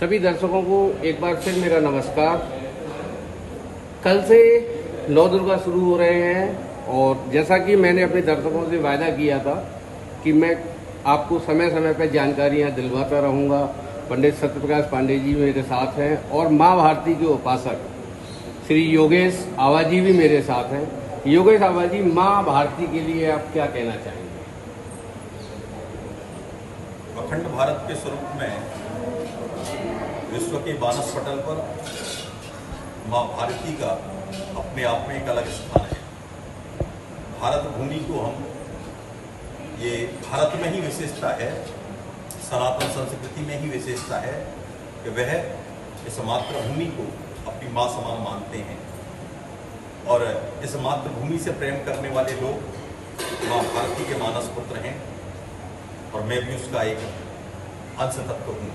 सभी दर्शकों को एक बार फिर मेरा नमस्कार। कल से नौ दुर्गा शुरू हो रहे हैं और जैसा कि मैंने अपने दर्शकों से वायदा किया था कि मैं आपको समय समय पर जानकारियां दिलवाता रहूंगा। पंडित सत्यप्रकाश पांडे जी मेरे साथ हैं और माँ भारती के उपासक श्री योगेश आवाजी भी मेरे साथ हैं। योगेश आवाजी, माँ भारती के लिए आप क्या कहना चाहेंगे? अखंड भारत के स्वरूप में विश्व के मानस पटल पर माँ भारती का अपने आप में एक अलग स्थान है। भारत भूमि को हम ये भारत में ही विशेषता है, सनातन संस्कृति में ही विशेषता है कि वह इस मातृभूमि को अपनी माँ समान मानते हैं और इस मातृभूमि से प्रेम करने वाले लोग माँ भारती के मानस पुत्र हैं और मैं भी उसका एक अंश तत्व हूँ।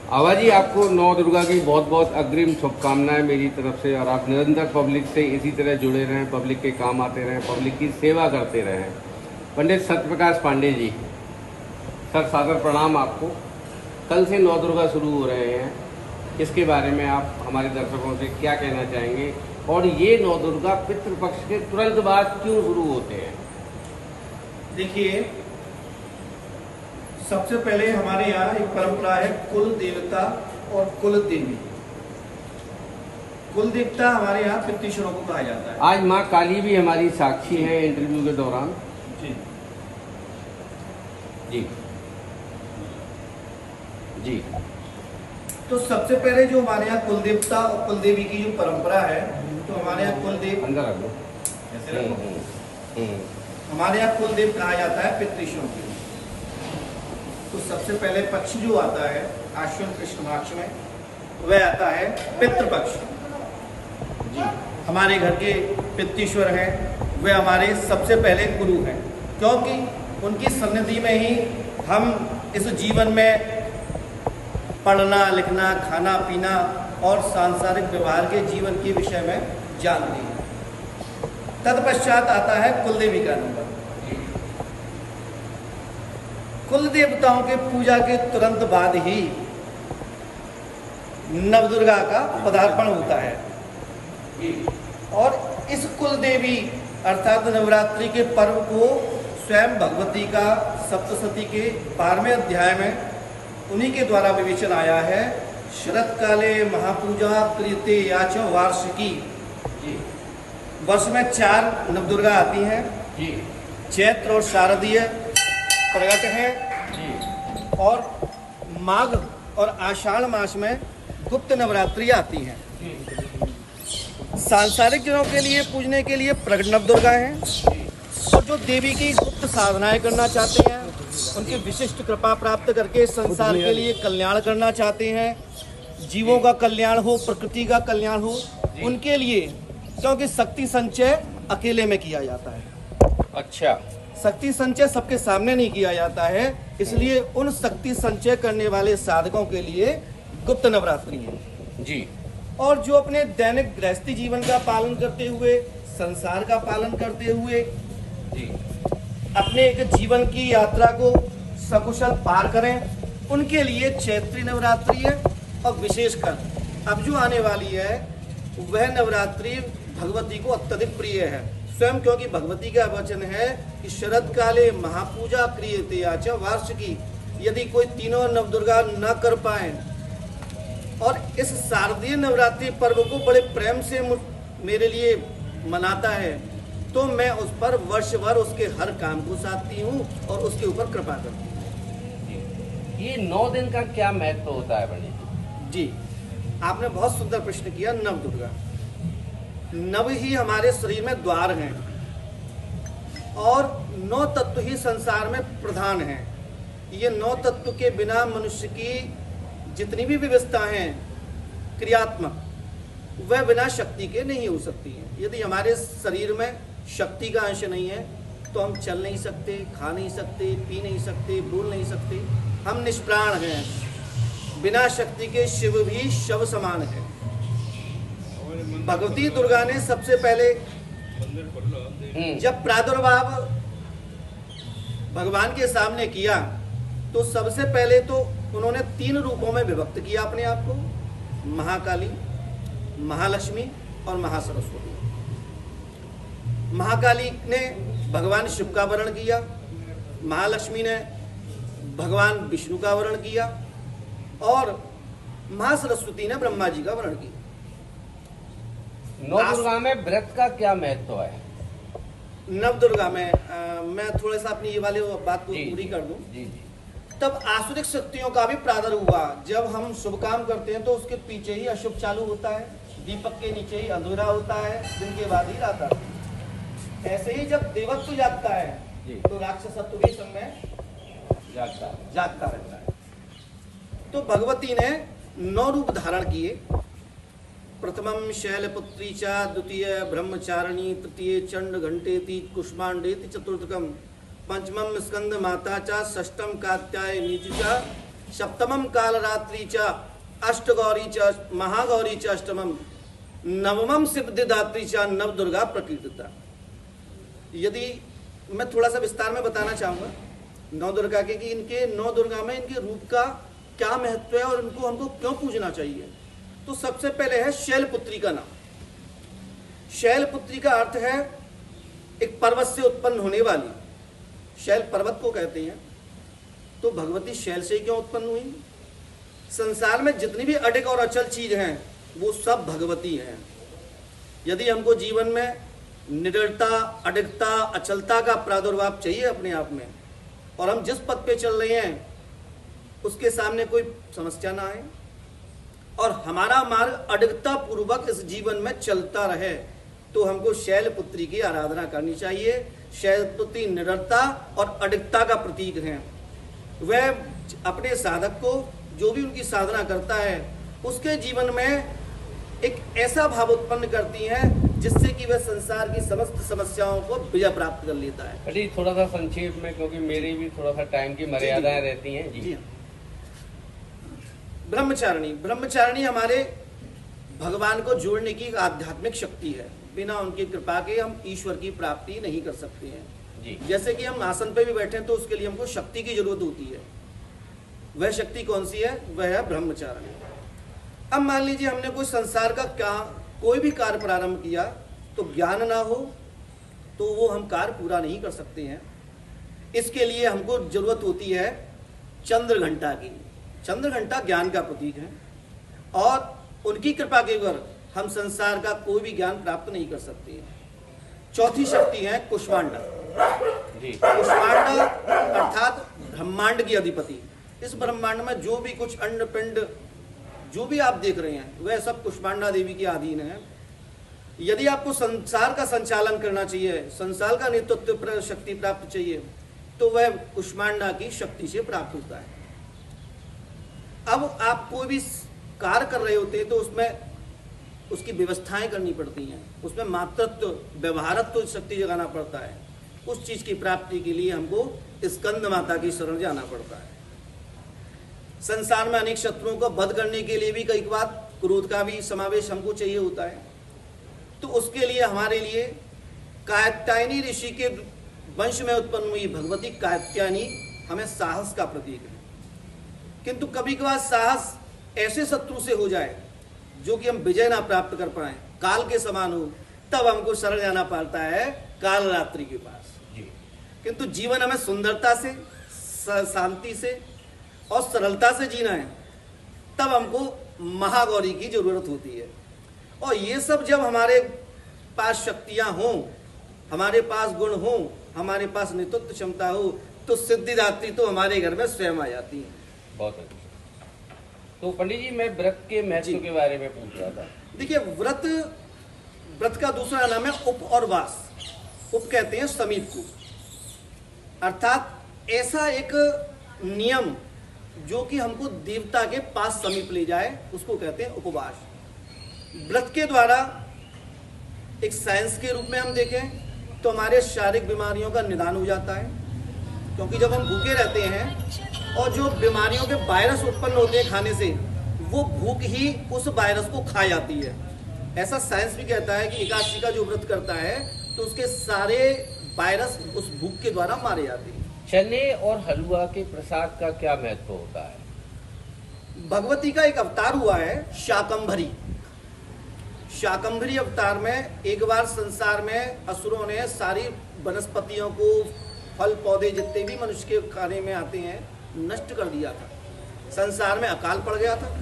आवाजी, आपको नौ दुर्गा की बहुत बहुत अग्रिम शुभकामनाएं मेरी तरफ से और आप निरंतर पब्लिक से इसी तरह जुड़े रहें, पब्लिक के काम आते रहें, पब्लिक की सेवा करते रहें। पंडित सत्यप्रकाश पांडे जी, सर सादर प्रणाम आपको। कल से नौ दुर्गा शुरू हो रहे हैं, इसके बारे में आप हमारे दर्शकों से क्या कहना चाहेंगे और ये नौ दुर्गा पितृपक्ष के तुरंत बाद क्यों शुरू होते हैं? देखिए, सबसे पहले हमारे यहाँ एक परंपरा है कुल देवता और कुल देवी। कुल देवता हमारे यहाँ पितृश्वरों को कहा जाता है। आज माँ काली भी हमारी साक्षी है इंटरव्यू के दौरान। जी जी जी। तो सबसे पहले जो हमारे यहाँ कुल देवता और कुल देवी की जो परंपरा है, तो हमारे यहाँ कुल देव अंदर रख लो। ऐसे रखो। हमारे यहाँ कुल देव कहा जाता है पितृश्वरों को। तो सबसे पहले पक्ष जो आता है आश्विन कृष्ण पक्ष में, वह आता है पितृपक्ष। जी, हमारे घर के पितृश्वर हैं, वे हमारे सबसे पहले गुरु हैं, क्योंकि उनकी सन्निधि में ही हम इस जीवन में पढ़ना लिखना, खाना पीना और सांसारिक व्यवहार के जीवन के विषय में जानते हैं। तत्पश्चात आता है कुलदेवी का नंबर। कुल देवताओं के पूजा के तुरंत बाद ही नवदुर्गा का पदार्पण होता है और इस कुल देवी अर्थात नवरात्रि के पर्व को स्वयं भगवती का सप्तशती के 12वें अध्याय में उन्हीं के द्वारा विवेचन आया है। शरत काले महापूजा क्रियते याच वार्षिकी। वर्ष में 4 नवदुर्गा आती हैं, चैत्र और शारदीय प्रगट है और माघ और आषाढ़ मास में गुप्त नवरात्रि आती है। सांसारिक जनों के लिए पूजने के लिए प्रगट नवदुर्गा हैं और जो देवी की गुप्त साधनाएं करना चाहते हैं, उनकी विशिष्ट कृपा प्राप्त करके संसार के लिए कल्याण करना चाहते हैं, जीवों का कल्याण हो, प्रकृति का कल्याण हो, उनके लिए, क्योंकि शक्ति संचय अकेले में किया जाता है। अच्छा, शक्ति संचय सबके सामने नहीं किया जाता है, इसलिए उन शक्ति संचय करने वाले साधकों के लिए गुप्त नवरात्रि है जी। और जो अपने दैनिक गृहस्थी जीवन का पालन करते हुए, संसार का पालन करते हुए जी अपने एक जीवन की यात्रा को सकुशल पार करें, उनके लिए चैत्री नवरात्रि है। और विशेषकर अब जो आने वाली है वह नवरात्रि भगवती को अत्यधिक प्रिय है स्वयं, क्योंकि भगवती का वचन है कि शरद काले महापूजा क्रियते याच वार्षिकी। यदि कोई तीनों नवदुर्गा न कर पाए और इस शारदीय नवरात्रि पर्व को बड़े प्रेम से मेरे लिए मनाता है, तो मैं उस पर वर्ष भर उसके हर काम को साधती हूँ और उसके ऊपर कृपा करती हूँ। ये 9 दिन का क्या महत्व होता है पंडित जी? आपने बहुत सुंदर प्रश्न किया। नव दुर्गा, नव ही हमारे शरीर में द्वार हैं और 9 तत्व ही संसार में प्रधान हैं। ये 9 तत्व के बिना मनुष्य की जितनी भी व्यवस्था हैं क्रियात्मक, वह बिना शक्ति के नहीं हो सकती है। यदि हमारे शरीर में शक्ति का अंश नहीं है तो हम चल नहीं सकते, खा नहीं सकते, पी नहीं सकते, बोल नहीं सकते, हम निष्प्राण हैं। बिना शक्ति के शिव भी शव समान है। भगवती दुर्गा ने सबसे पहले जब प्रादुर्भाव भगवान के सामने किया तो सबसे पहले तो उन्होंने 3 रूपों में विभक्त किया अपने आप को, महाकाली, महालक्ष्मी और महासरस्वती। महाकाली ने भगवान शिव का वर्ण किया, महालक्ष्मी ने भगवान विष्णु का वर्ण किया और महासरस्वती ने ब्रह्मा जी का वर्ण किया। नवदुर्गा में व्रत का क्या महत्व है? नवदुर्गा में मैं थोड़ा सा अपनी ये वाली बात को जी, पूरी कर दूं। जी जी। तब आसुरिक शक्तियों का भी प्रादुर्भाव हुआ। जब हम शुभ काम करते हैं तो उसके पीछे ही अशुभ चालू होता है, दीपक के नीचे ही अंधेरा होता है, दिन के बाद ही रात आती है। ऐसे ही जब देवत्व जागता है जी। तो राक्षसत्व भी समय जागता रहता है। तो भगवती ने 9 रूप धारण किए। प्रथमम शैलपुत्री च, द्वितीय ब्रह्मचारिणी, तृतीय चंड घंटेति कुष्मांडेति, चतुर्थकम पंचमम स्कंद माता च, षष्ठम कात्यायनी च, सप्तमम कालरात्रि च, अष्टगौरी च, महागौरी च अष्टमम, नवमम सिद्धिदात्री च, नवदुर्गा प्रकीर्तिता। यदि मैं थोड़ा सा विस्तार में बताना चाहूंगा नौ दुर्गा के कि इनके 9 दुर्गा में इनके रूप का क्या महत्व है और इनको हमको क्यों पूजना चाहिए। तो सबसे पहले है शैलपुत्री का नाम। शैलपुत्री का अर्थ है एक पर्वत से उत्पन्न होने वाली, शैल पर्वत को कहते हैं। तो भगवती शैल से ही क्यों उत्पन्न हुई? संसार में जितनी भी अडिग और अचल चीज हैं वो सब भगवती हैं। यदि हमको जीवन में निडरता, अडिगता, अचलता का प्रादुर्भाव चाहिए अपने आप में और हम जिस पथ पे चल रहे हैं उसके सामने कोई समस्या ना आए और हमारा मार्ग अडिगता पूर्वक इस जीवन में चलता रहे, तो हमको शैलपुत्री की आराधना करनी चाहिए। शैलपुत्री निडरता और अडिगता का प्रतीक हैं। वह अपने साधक को जो भी उनकी साधना करता है उसके जीवन में एक ऐसा भाव उत्पन्न करती हैं जिससे कि वह संसार की समस्त समस्याओं को विजय प्राप्त कर लेता है। अरे थोड़ा सा संक्षेप में, क्योंकि मेरी भी थोड़ा सा टाइम की मर्यादाएं रहती हैं। जी। ब्रह्मचारिणी हमारे भगवान को जोड़ने की एक आध्यात्मिक शक्ति है। बिना उनकी कृपा के हम ईश्वर की प्राप्ति नहीं कर सकते हैं। जी। जैसे कि हम आसन पे भी बैठे हैं तो उसके लिए हमको शक्ति की जरूरत होती है। वह शक्ति कौन सी है? वह है ब्रह्मचारिणी। अब मान लीजिए हमने कोई संसार का कोई भी कार्य प्रारंभ किया तो ज्ञान ना हो तो वो हम कार्य पूरा नहीं कर सकते हैं। इसके लिए हमको जरूरत होती है चंद्र घंटा की। चंद्र घंटा ज्ञान का प्रतीक है और उनकी कृपा के बगैर हम संसार का कोई भी ज्ञान प्राप्त नहीं कर सकते हैं। चौथी शक्ति है कुष्मांडा। कुष्मांडा अर्थात ब्रह्मांड की अधिपति। इस ब्रह्मांड में जो भी कुछ अंड पिंड जो भी आप देख रहे हैं वह सब कुष्मांडा देवी के अधीन है। यदि आपको संसार का संचालन करना चाहिए, संसार का नेतृत्व शक्ति प्राप्त चाहिए, तो वह कुष्मांडा की शक्ति से प्राप्त होता है। अब आप कोई भी कार्य कर रहे होते हैं तो उसमें उसकी व्यवस्थाएं करनी पड़ती हैं, उसमें मातृत्व व्यवहारत्व शक्ति जगाना पड़ता है। उस चीज की प्राप्ति के लिए हमको स्कंद माता की शरण जाना पड़ता है। संसार में अनेक शत्रुओं को वध करने के लिए भी कई बार क्रोध का भी समावेश हमको चाहिए होता है। तो उसके लिए हमारे लिए कात्यायनी ऋषि के वंश में उत्पन्न हुई भगवती कात्यायनी हमें साहस का प्रतीक है। किंतु कभी कभार साहस ऐसे शत्रु से हो जाए जो कि हम विजय ना प्राप्त कर पाए, काल के समान हो, तब हमको शरण जाना पड़ता है काल रात्रि के पास। किंतु जीवन हमें सुंदरता से, शांति से और सरलता से जीना है, तब हमको महागौरी की जरूरत होती है। और ये सब जब हमारे पास शक्तियां हों, हमारे पास गुण हों, हमारे पास नेतृत्व क्षमता हो, तो सिद्धिदात्री तो हमारे घर में स्वयं आ जाती है। बहुत अच्छा। तो पंडित जी, मैं व्रत के महत्व के बारे में पूछ रहा था। देखिए, व्रत का दूसरा नाम है उप और वास। उप कहते हैं समीप को, अर्थात ऐसा एक नियम जो कि हमको देवता के पास समीप ले जाए, उसको कहते हैं उपवास। व्रत के द्वारा एक साइंस के रूप में हम देखें तो हमारे शारीरिक बीमारियों का निदान हो जाता है, क्योंकि जब हम भूखे रहते हैं और जो बीमारियों के वायरस उत्पन्न होते हैं खाने से, वो भूख ही उस वायरस को खा जाती है। ऐसा साइंस भी कहता है कि एकादशी का जो व्रत करता है तो उसके सारे वायरस उस भूख के द्वारा मारे जाते हैं। चने और हलवा के प्रसाद का क्या महत्व होता है? भगवती का एक अवतार हुआ है शाकंभरी। शाकंभरी अवतार में एक बार संसार में असुरों ने सारी वनस्पतियों को, फल पौधे जितने भी मनुष्य के खाने में आते हैं, नष्ट कर दिया था। संसार में अकाल पड़ गया था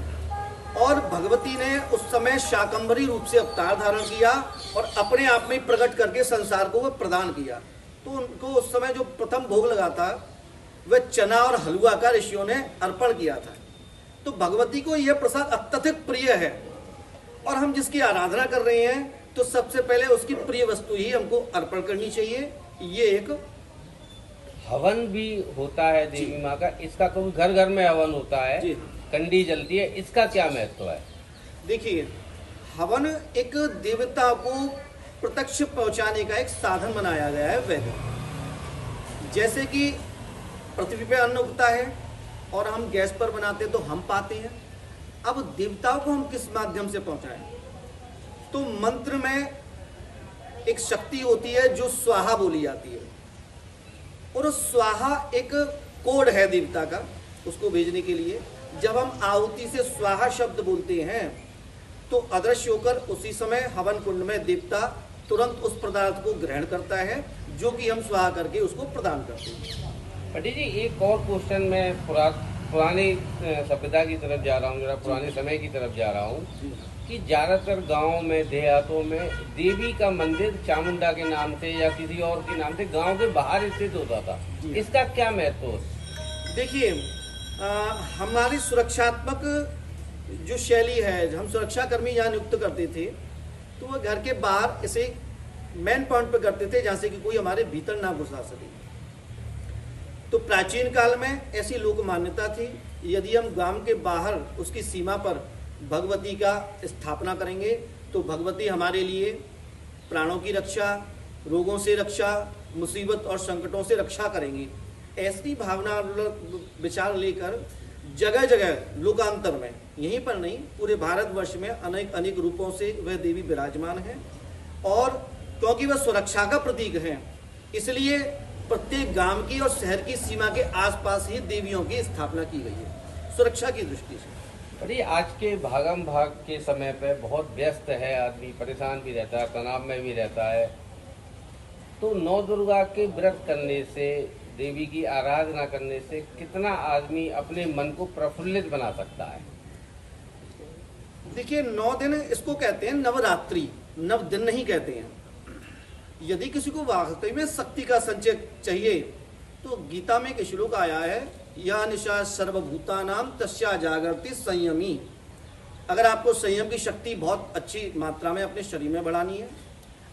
और भगवती ने उस समय शाकंभरी रूप से अवतार धारण किया और अपने आप में प्रकट करके संसार को वह प्रदान किया। तो उनको उस समय जो प्रथम भोग लगा था वह चना और हलवा का ऋषियों ने अर्पण किया था। तो भगवती को यह प्रसाद अत्यधिक प्रिय है और हम जिसकी आराधना कर रहे हैं तो सबसे पहले उसकी प्रिय वस्तु ही हमको अर्पण करनी चाहिए। ये एक हवन भी होता है देवी माँ का, इसका कभी घर घर में हवन होता है, जी। कंडी जलती है, इसका क्या महत्व है? देखिए, हवन एक देवता को प्रत्यक्ष पहुंचाने का एक साधन बनाया गया है वैदिक। जैसे कि पृथ्वी पे अन्न उगता है और हम गैस पर बनाते तो हम पाते हैं, अब देवताओं को हम किस माध्यम से पहुंचाएं? तो मंत्र में एक शक्ति होती है जो स्वाहा बोली जाती है और स्वाहा एक कोड है देवता का उसको भेजने के लिए। जब हम आहुति से स्वाहा शब्द बोलते हैं तो अदृश्य होकर उसी समय हवन कुंड में देवता तुरंत उस पदार्थ को ग्रहण करता है जो कि हम स्वाहा करके उसको प्रदान करते हैं। पंडित जी, एक और क्वेश्चन में पुरानी सभ्यता की तरफ जा रहा हूँ, जरा पुराने समय की तरफ जा रहा हूँ कि ज्यादातर गांवों में, देहातों में देवी का मंदिर चामुंडा के नाम से या किसी और के नाम से गांव के बाहर स्थित होता था, इसका क्या महत्व है? देखिए, हमारी सुरक्षात्मक जो शैली है, हम सुरक्षा कर्मी यहाँ नियुक्त करते थे तो वह घर के बाहर इसे मेन पॉइंट पे करते थे जहाँ से कि कोई हमारे भीतर ना घुसा सके। तो प्राचीन काल में ऐसी लोक मान्यता थी, यदि हम गांव के बाहर उसकी सीमा पर भगवती का स्थापना करेंगे तो भगवती हमारे लिए प्राणों की रक्षा, रोगों से रक्षा, मुसीबत और संकटों से रक्षा करेंगी। ऐसी भावना विचार लेकर जगह जगह लोकांतर में, यहीं पर नहीं पूरे भारतवर्ष में अनेक रूपों से वह देवी विराजमान है और क्योंकि वह सुरक्षा का प्रतीक है इसलिए प्रत्येक गांव की और शहर की सीमा के आसपास ही देवियों की स्थापना की गई है सुरक्षा की दृष्टि से। अरे आज के भागम भाग के समय पे बहुत व्यस्त है आदमी, परेशान भी रहता है, तनाव में भी रहता है, तो नौ दुर्गा के व्रत करने से, देवी की आराधना करने से कितना आदमी अपने मन को प्रफुल्लित बना सकता है? देखिए, 9 दिन इसको कहते हैं नवरात्रि, 9 दिन नहीं कहते हैं। यदि किसी को वाकई में शक्ति का संचय चाहिए तो गीता में एक श्लोक आया है, या निशा सर्वभूतानाम तस्या जागृति संयमी। अगर आपको संयम की शक्ति बहुत अच्छी मात्रा में अपने शरीर में बढ़ानी है,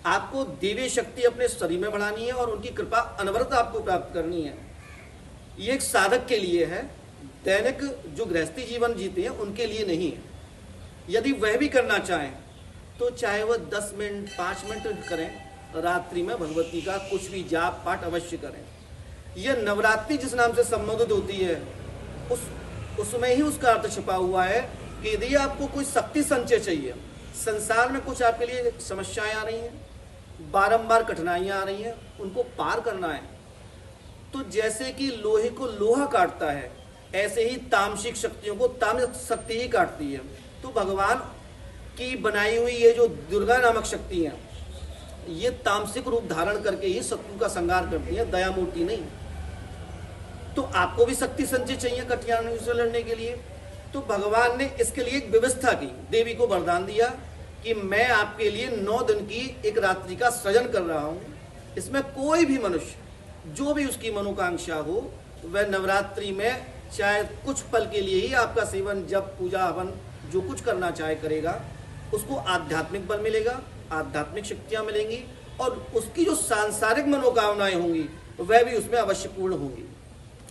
आपको देवी शक्ति अपने शरीर में बढ़ानी है और उनकी कृपा अनवरत आपको प्राप्त करनी है, ये एक साधक के लिए है, दैनिक जो गृहस्थी जीवन जीते हैं उनके लिए नहीं है। यदि वह भी करना चाहें तो चाहे वह 10 मिनट 5 मिनट करें, रात्रि में भगवती का कुछ भी जाप पाठ अवश्य करें। यह नवरात्रि जिस नाम से संबोधित होती है उसमें ही उसका अर्थ छिपा हुआ है कि यदि आपको कोई शक्ति संचय चाहिए, संसार में कुछ आपके लिए समस्याएं आ रही हैं, बारंबार कठिनाइयां आ रही हैं, उनको पार करना है, तो जैसे कि लोहे को लोहा काटता है ऐसे ही तामसिक शक्तियों को तामसिक शक्ति ही काटती है। तो भगवान की बनाई हुई ये जो दुर्गा नामक शक्ति है ये तामसिक रूप धारण करके ही शत्रु का संहार करती है, दया मूर्ति नहीं। तो आपको भी शक्ति संचय चाहिए कठिनाइयों से लड़ने के लिए, तो भगवान ने इसके लिए एक व्यवस्था की, देवी को वरदान दिया कि मैं आपके लिए 9 दिन की एक रात्रि का सृजन कर रहा हूं। इसमें कोई भी मनुष्य जो भी उसकी मनोकांक्षा हो वह नवरात्रि में चाहे कुछ पल के लिए ही आपका सेवन, जप, पूजा, हवन जो कुछ करना चाहे करेगा, उसको आध्यात्मिक बल मिलेगा, आध्यात्मिक शक्तियां मिलेंगी और उसकी जो सांसारिक मनोकामनाएं होंगी वह भी उसमें अवश्य पूर्ण होंगी।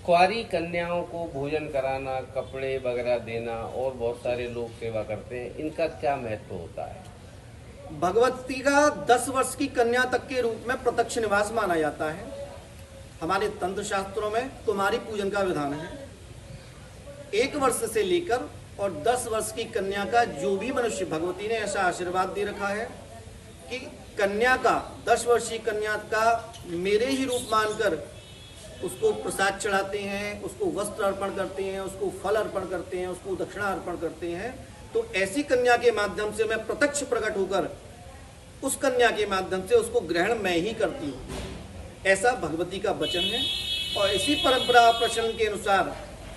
कुंवारी कन्याओं को भोजन कराना, कपड़े वगैरह देना और बहुत सारे लोग सेवा करते हैं, इनका क्या महत्व होता है? भगवती का 10 वर्ष की कन्या तक के रूप में प्रत्यक्ष निवास माना जाता है। हमारे तंत्र शास्त्रों में कुमारी पूजन का विधान है। 1 वर्ष से लेकर और 10 वर्ष की कन्या का जो भी मनुष्य, भगवती ने ऐसा आशीर्वाद दे रखा है कि कन्या का, 10 वर्षीय कन्या का मेरे ही रूप मानकर उसको प्रसाद चढ़ाते हैं, उसको वस्त्र अर्पण करते हैं, उसको फल अर्पण करते हैं, उसको दक्षिणा अर्पण करते हैं। तो ऐसी कन्या के माध्यम से मैं प्रत्यक्ष प्रकट होकर उस कन्या के माध्यम से उसको ग्रहण मैं ही करती हूँ, ऐसा भगवती का वचन है। और इसी परंपरा प्रचलन के अनुसार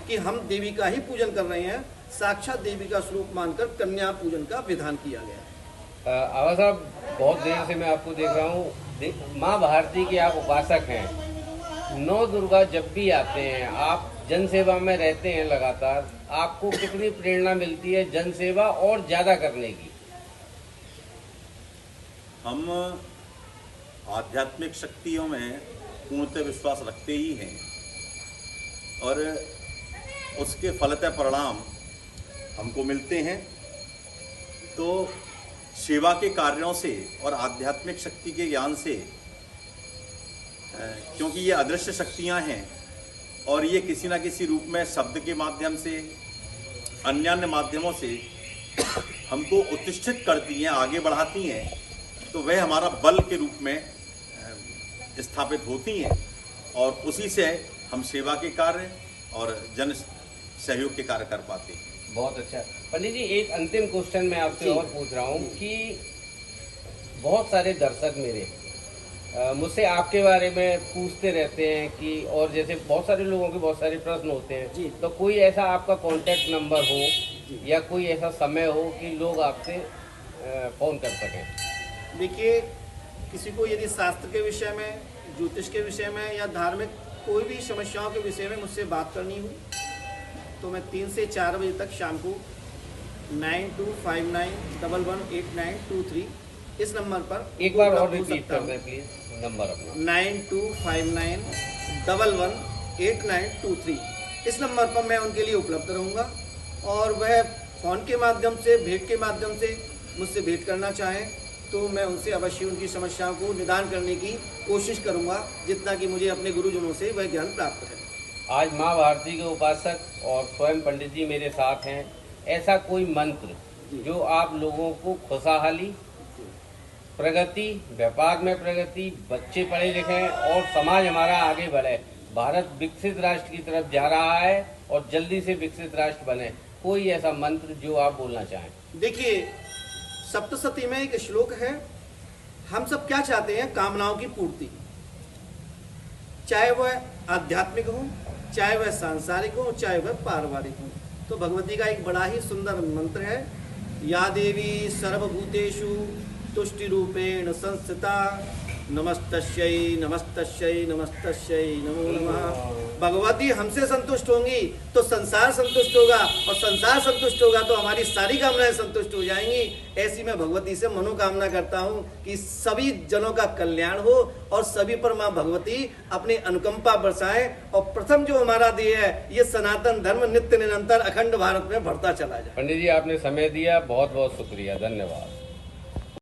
कि हम देवी का ही पूजन कर रहे हैं, साक्षात देवी का स्वरूप मानकर कन्या पूजन का विधान किया गया। आवाज साहब, बहुत देर से मैं आपको देख रहा हूँ, माँ भारती के आप उपासक हैं। 9 दुर्गा जब भी आते हैं, आप जन सेवा में रहते हैं लगातार, आपको कितनी प्रेरणा मिलती है जन सेवा और ज्यादा करने की? हम आध्यात्मिक शक्तियों में पूर्णतः विश्वास रखते ही हैं और उसके फलतः परिणाम हमको मिलते हैं। तो सेवा के कार्यों से और आध्यात्मिक शक्ति के ज्ञान से, क्योंकि ये अदृश्य शक्तियां हैं और ये किसी न किसी रूप में शब्द के माध्यम से, अन्य माध्यमों से हमको उत्तिष्ठित करती हैं, आगे बढ़ाती हैं, तो वह हमारा बल के रूप में स्थापित होती हैं और उसी से हम सेवा के कार्य और जन सहयोग के कार्य कर पाते हैं। बहुत अच्छा। पंडित जी, एक अंतिम क्वेश्चन मैं आपसे और पूछ रहा हूँ कि बहुत सारे दर्शक मेरे मुझसे आपके बारे में पूछते रहते हैं कि, और जैसे बहुत सारे लोगों के बहुत सारे प्रश्न होते हैं जी। तो कोई ऐसा आपका कांटेक्ट नंबर हो या कोई ऐसा समय हो कि लोग आपसे फोन कर सकें? देखिए, किसी को यदि शास्त्र के विषय में, ज्योतिष के विषय में या धार्मिक कोई भी समस्याओं के विषय में मुझसे बात करनी हो तो मैं 3 से 4 बजे तक शाम को 9259118923 इस नंबर पर एक बार और रिपीट कर दें प्लीज नंबर अपना। 9259118923 इस नंबर पर मैं उनके लिए उपलब्ध रहूँगा और वह फ़ोन के माध्यम से, भेंट के माध्यम से मुझसे भेंट करना चाहें तो मैं उनसे अवश्य उनकी समस्याओं को निदान करने की कोशिश करूँगा, जितना कि मुझे अपने गुरुजनों से वह ज्ञान प्राप्त है। आज माँ भारती के उपासक और स्वयं पंडित जी मेरे साथ हैं। ऐसा कोई मंत्र जो आप लोगों को खुशहाली, प्रगति, व्यापार में प्रगति, बच्चे पढ़े लिखें और समाज हमारा आगे बढ़े, भारत विकसित राष्ट्र की तरफ जा रहा है और जल्दी से विकसित राष्ट्र बने, कोई ऐसा मंत्र जो आप बोलना चाहें? देखिए, सप्तशती में एक श्लोक है, हम सब क्या चाहते हैं? कामनाओं की पूर्ति, चाहे वह आध्यात्मिक हो, चाहे वह सांसारिक हो, चाहे वह पारिवारिक हो। तो भगवती का एक बड़ा ही सुंदर मंत्र है, या देवी सर्वभूतेषु तुष्टि रूपेण संस्थिता नमस्तस्यै नमस्तस्यै नमस्तस्यै नमो नमः। भगवती हमसे संतुष्ट होंगी तो संसार संतुष्ट होगा और संसार संतुष्ट होगा तो हमारी सारी कामनाएं संतुष्ट हो जाएंगी। ऐसी मैं भगवती से मनोकामना करता हूं कि सभी जनों का कल्याण हो और सभी पर मां भगवती अपनी अनुकंपा बरसाए और प्रथम जो हमारा ध्येय है, ये सनातन धर्म नित्य निरंतर अखंड भारत में बढ़ता चला जाए। पंडित जी, आपने समय दिया, बहुत बहुत शुक्रिया, धन्यवाद।